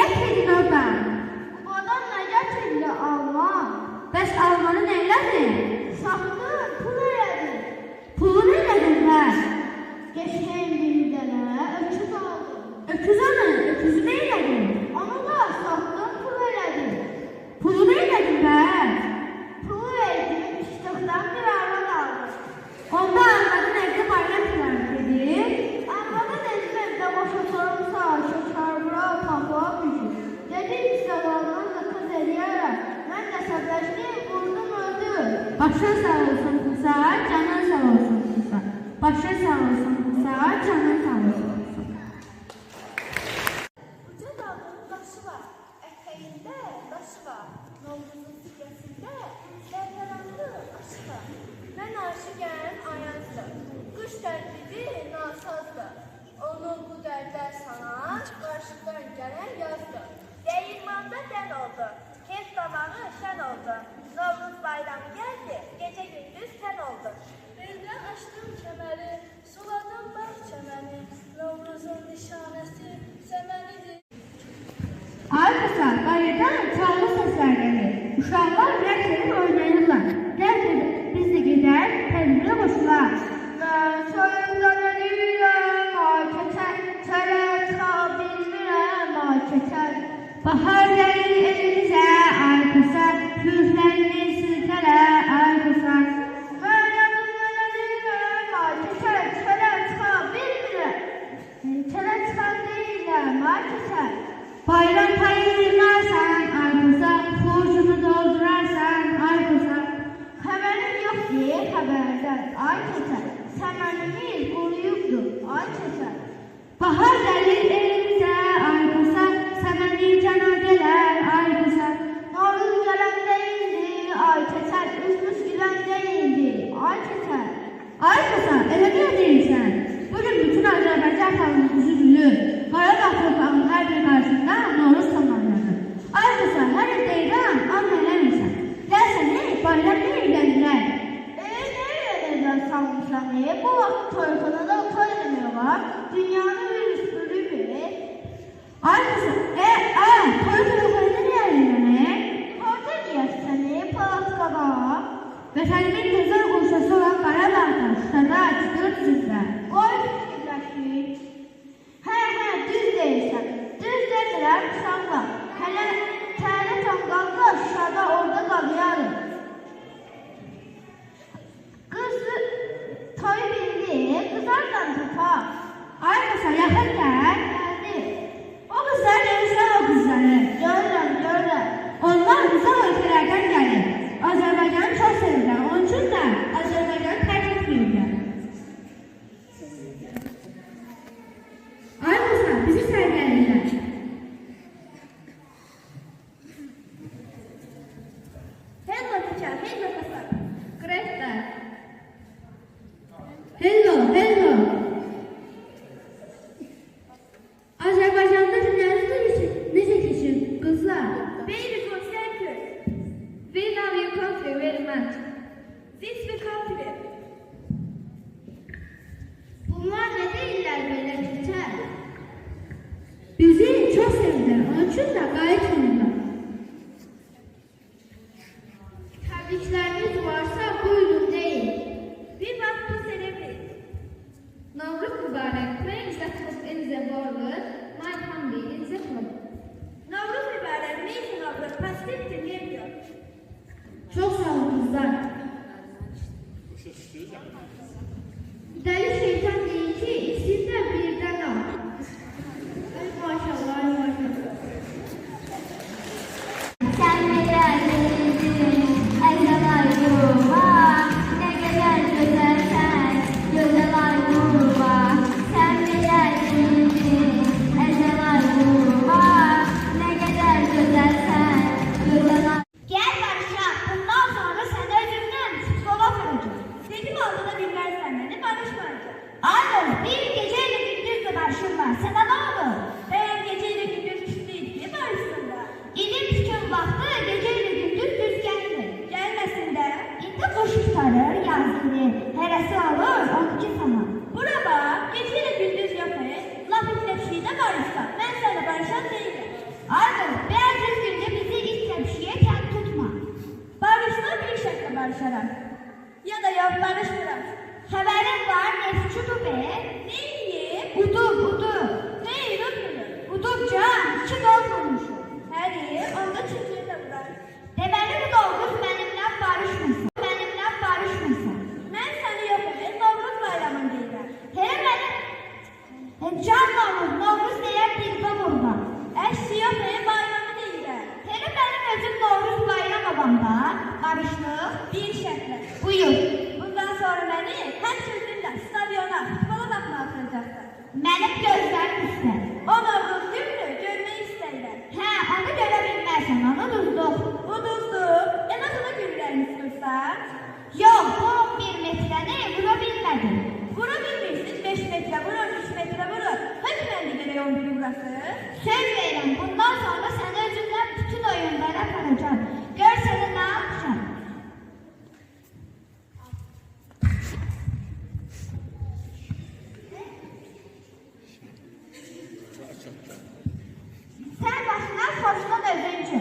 getirdin oradan? Babadan ne getirdi Alman? Bəs almanı neyledin? Satdım, pul elədim. Pulu neyledin ben? Geçen bir dənə öküz aldım. Öküz anı, öküzü neyledin? Onu da sattım, pul elədim. Pulu neyledin ben? Pulu verdim, iştahdan bir arvad aldım. Onda almadın evde bayram planı edip. Arvadan dedim evdə boş oturmuşsa, şəkarbura, pamuğa düşür. Dedim ki, zavallarla kız eləyərəm. Mən də səbləşdim, vurdum öldüm. Başın sağ olsun kısa, canın sağ olsun kısa. Başın sağ olsun kısa, canın sağ olsun kısa. Uca dağının daşı var, ətəyində daşı var. Novruzun sikəsində ləpələndi aşı var. Mən aşıqəm ayansın, quş tərbibi nasazdır. Onun bu dərdlər sana qarşıdan gələn yazdır. Dəyirmanda dən oldu, kez qabağı şən oldu. Novruz bayramı gəldi, gecə gündüz tən oldu. Birdən açdım kəməri, suladım bahçəməni. Novruzun nişanəsi səmənidir. Arkadaşlar, bayırdan çağrı sesler gelir. Uşaqlar rəqs edib oynayırlar. Rəqs edib biz də gedər, tədbirə qoşular. Mən soyundan ölürəm, ay keçər, çərə çıxa bilmirəm, ay keçər. Bahar gəlir elimizə, ay qısa, küflərini silkələ, ay qısa. Mən yadımdan ölürəm, ay keçər, çərə çıxa bilmirəm. Çərə çıxa deyiləm, ay keçər. Bayram payı yığarsan, ay qısa, xurcunu doldurarsan, ay qısa. Xəbərim yox deyə xəbərdən, ay keçər. Səmənimiz quruyubdur, ay keçər. Bahar gəlir elimizə, ay qısa, səməni cana gələr, ay qısa. Novruz gələn deyildi, ay keçər. Üzümüz gülən deyildi, ay keçər. Ay qısa, elə niyə deyirsən? Bugün bütün Azərbaycan xalqının üzü gülür. Qarabağ torpağının hər bir qarşısında Novruz tamamlanır. Ay qısa, hər il deyirəm, amma eləmirsən. Gəl səni bayram eyləndirək. Ne öğrenirden sanmışlar neye? Bu vakit toyxanada toy eləmiyorlar. Dünyanın virüs bölümü. Ay qısa, toy toyxanada niyə eylənək? Orada giyərsəni, palatkada. Vətənimin gözəl qurşası olan Qarabağda, Şuşada, çıxır sizdə. Qoy fikirləşir. Hə, düz deyirsən. Düz demirəm, uşaqlar. Hələ tələ tonqalda Şuşada orada qalıyarım. Qız toy bildi, qızardan tapar. Ay qısa, yaxın gəl. Gəldi. O qızlar görürsən o qızları. Görürəm. Onlar uzaq ölkələrdən gəlir. Azərbaycanı çox sevirlər. Onun üçün də Azərbaycanı tərk etməyirlər. Ay qısa, bizi sərgəlirlər. Hello teacher, hello professor. Greta. Hello. Azərbaycanda günləriniz necə keçir, qızlar? Very good, thank you. We love your country very much. This we country. Bunlar ne değiller böyle teacher? Bizi çox sevirlər, onun üçün də qayıt olurlar. Təbrikləriniz varsa buyurun deyin. Bir vaxt bu senebilir. Novruz mübarək, praying that was in the world, my family in the club. Novruz mübarək, neyse abla, pastif dinlemiyor. Çox sağ olun kızlar. Dəli şeytan deyir ki, ikisini də birdən al. Ay maşallah, ay maşallah. Sen mi geldin, ezel ayruma, ne kadar güzelsen, güzel ayruma. Sen mi geldin, ezel ayruma, ne kadar güzelsen, güzel ayruma. Gel Barış'a, bundan sonra sana özür Qardaşlıq bir şərtlə. Buyur. Bundan sonra məni hər sözümdə stadiona, futbola baxmağa atacaqsan. Mənim gözlərim üstə. O Novruz gününü görmək istəyirlər. Hə, onu görə bilmərsən, onu duzduq. Uduzdur. Nasıl güllərini istiyorsan? Yox, bu 11 metrəni vura bilmədim. Vura bilmirsin 5 metre vurur, 3 metre vurur. Hadi ben de gerek 11 burası. Söz verirəm, bundan sonra səni özümdən bütün oyunlara aparacağım. Gör səni nə yapacağım. Sən başından xoşlan özüncü.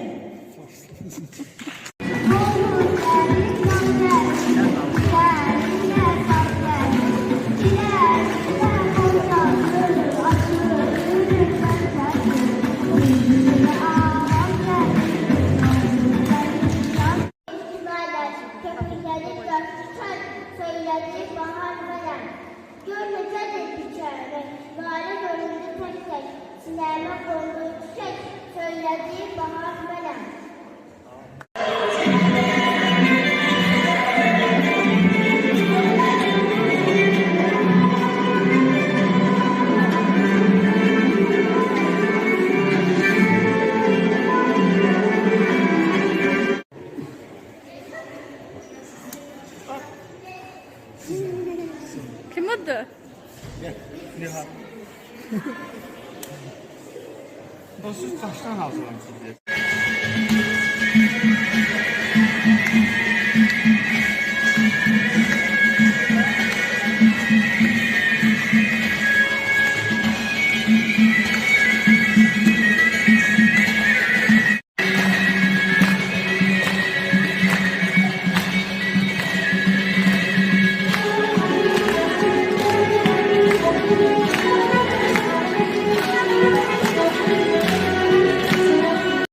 Söyleyecek bahar veren, görmecedir biçerler, lale göründü tek tek, sinema kondu çiçek, söyleyecek bahar